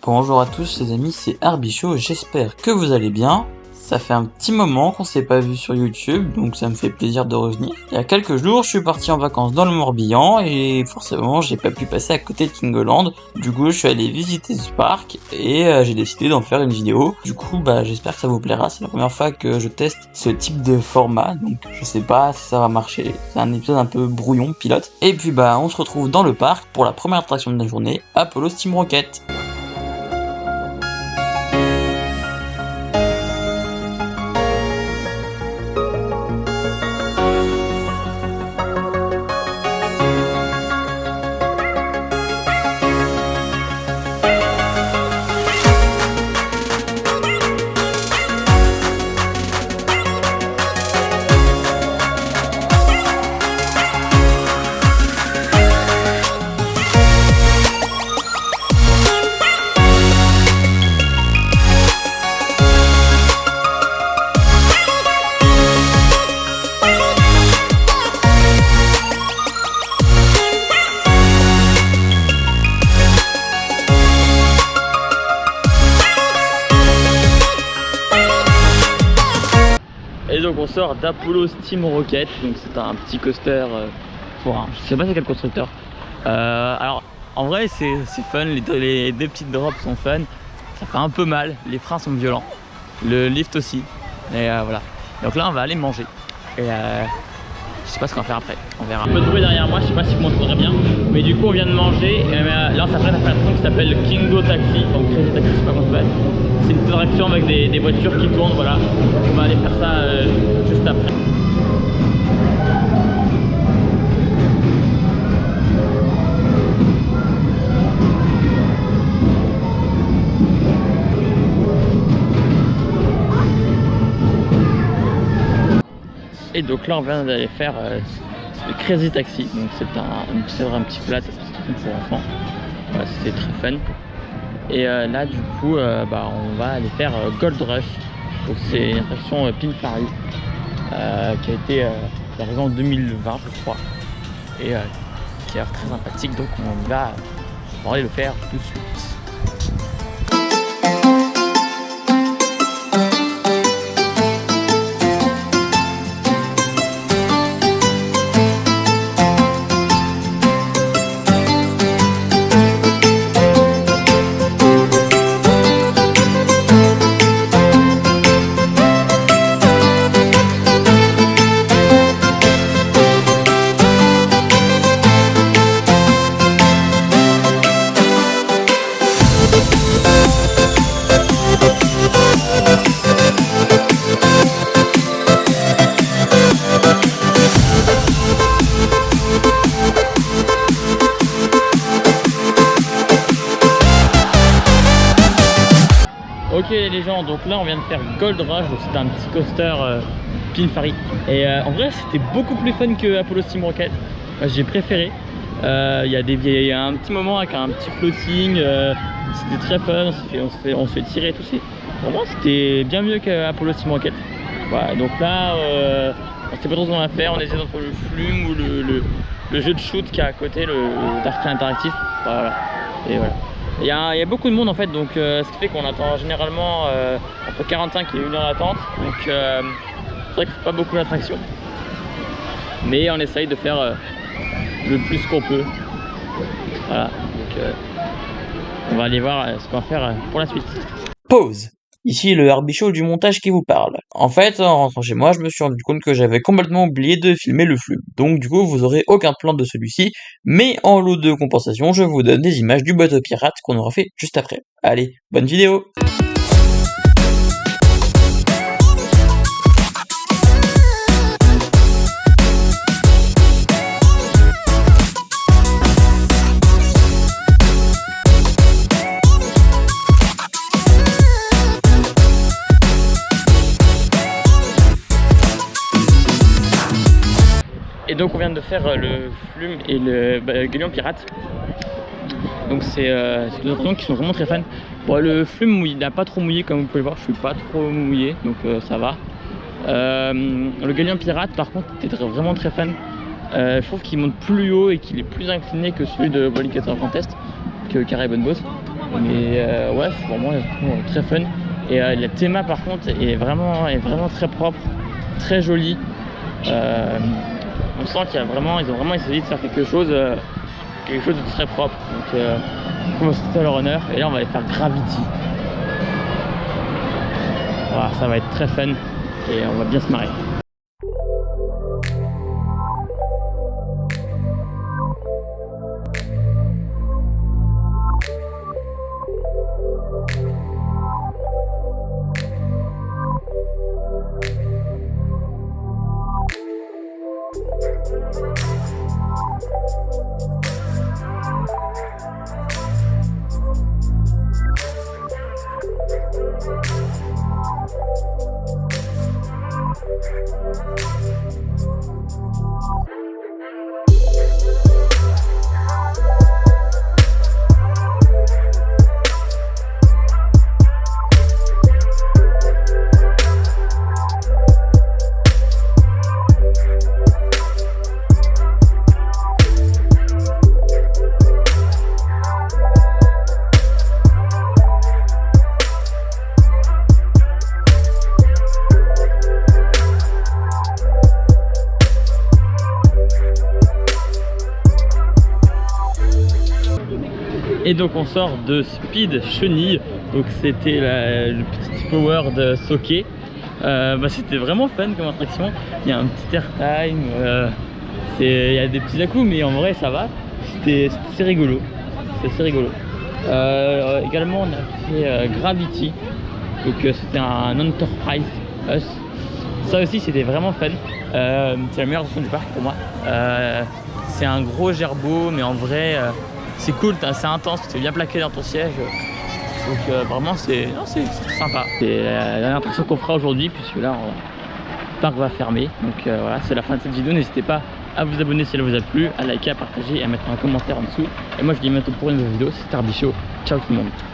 Bonjour à tous les amis, c'est Arbichaud, j'espère que vous allez bien. Ça fait un petit moment qu'on s'est pas vu sur YouTube, donc ça me fait plaisir de revenir. Il y a quelques jours, je suis parti en vacances dans le Morbihan et forcément j'ai pas pu passer à côté de Kingoland. Du coup, je suis allé visiter ce parc et j'ai décidé d'en faire une vidéo. Du coup, j'espère que ça vous plaira. C'est la première fois que je teste ce type de format, donc je sais pas si ça va marcher. C'est un épisode un peu brouillon, pilote. Et puis on se retrouve dans le parc pour la première attraction de la journée, Apollo Steam Rocket. Et donc on sort d'Apollo Steam Rocket, donc c'est un petit coaster forain, je sais pas c'est quel constructeur. Alors en vrai c'est fun, les deux petites drops sont fun, ça fait un peu mal, les freins sont violents, le lift aussi, et voilà. Donc là on va aller manger, et je sais pas ce qu'on va faire après, on verra. Un peu de bruit derrière moi, je sais pas si vous m'entendrez bien, mais du coup on vient de manger, et là on s'apprête à faire une attraction qui s'appelle Kingo Taxi, donc Crazy Taxi, je sais pas comment ça s'appelle. C'est une petite attraction avec des voitures qui tournent, voilà. On va aller faire ça juste après. Et donc là on vient d'aller faire le Crazy Taxi, donc c'est un petit flat, c'est pour enfants, voilà, c'était très fun. Et là du coup on va aller faire Gold Rush, donc c'est une attraction Pininfarina qui a été arrivée en 2020 je crois, et qui a l'air très sympathique, donc on va aller le faire tout de suite. Ok les gens, donc là on vient de faire Gold Rush, donc c'était un petit coaster Pininfarina. Et en vrai c'était beaucoup plus fun que Apollo Steam Rocket, j'ai préféré. Il y a un petit moment avec un petit floating, c'était très fun, on se fait tirer et tout. Vraiment c'était bien mieux qu'Apollo Steam Rocket. Voilà, donc là on sait pas trop ce qu'on va faire, on essaie entre le flume ou le jeu de shoot qui est à côté, le Dark Interactive. Voilà, et voilà. Il y a beaucoup de monde en fait, donc ce qui fait qu'on attend généralement entre 45 et 1 heure d'attente, donc c'est vrai que c'est pas beaucoup d'attractions, mais on essaye de faire le plus qu'on peut. Voilà, donc on va aller voir ce qu'on va faire pour la suite. Pause. Ici le Arbichaud du montage qui vous parle. En fait, en rentrant chez moi, je me suis rendu compte que j'avais complètement oublié de filmer le flux. Donc du coup, vous aurez aucun plan de celui-ci, mais en lot de compensation, je vous donne des images du bateau pirate qu'on aura fait juste après. Allez, bonne vidéo! Et donc on vient de faire le flume et le Galion pirate. Donc c'est deux attractions qui sont vraiment très fun. Bon, le flume il n'a pas trop mouillé comme vous pouvez le voir, je suis pas trop mouillé donc ça va. Le Galion pirate par contre était vraiment très fun. Je trouve qu'il monte plus haut et qu'il est plus incliné que celui de Bollinger Contest, que Carré Bonne Boss. Mais ouais, c'est vraiment très fun. Et la théma par contre est vraiment très propre, très jolie. On sent qu'ils ont vraiment essayé de faire quelque chose de très propre. Donc c'était à leur honneur. Et là on va aller faire Gravity. Voilà, ça va être très fun et on va bien se marrer. Et donc on sort de Speed Chenille, donc c'était le petit power de Soké. C'était vraiment fun comme attraction. Il y a un petit airtime, il y a des petits à-coups, mais en vrai ça va. C'est rigolo. C'est assez rigolo. Également on a fait Gravity, donc c'était un Enterprise Us. Ça aussi c'était vraiment fun. C'est la meilleure attraction du parc pour moi. C'est un gros gerbeau, mais en vrai c'est cool, c'est intense, tu es bien plaqué dans ton siège. Donc vraiment c'est sympa. C'est la dernière attraction qu'on fera aujourd'hui, puisque là le parc va fermer. Donc voilà, c'est la fin de cette vidéo. N'hésitez pas à vous abonner si elle vous a plu, à liker, à partager et à mettre un commentaire en dessous. Et moi je vous dis à bientôt pour une nouvelle vidéo. C'était Arbichaud. Ciao tout le monde.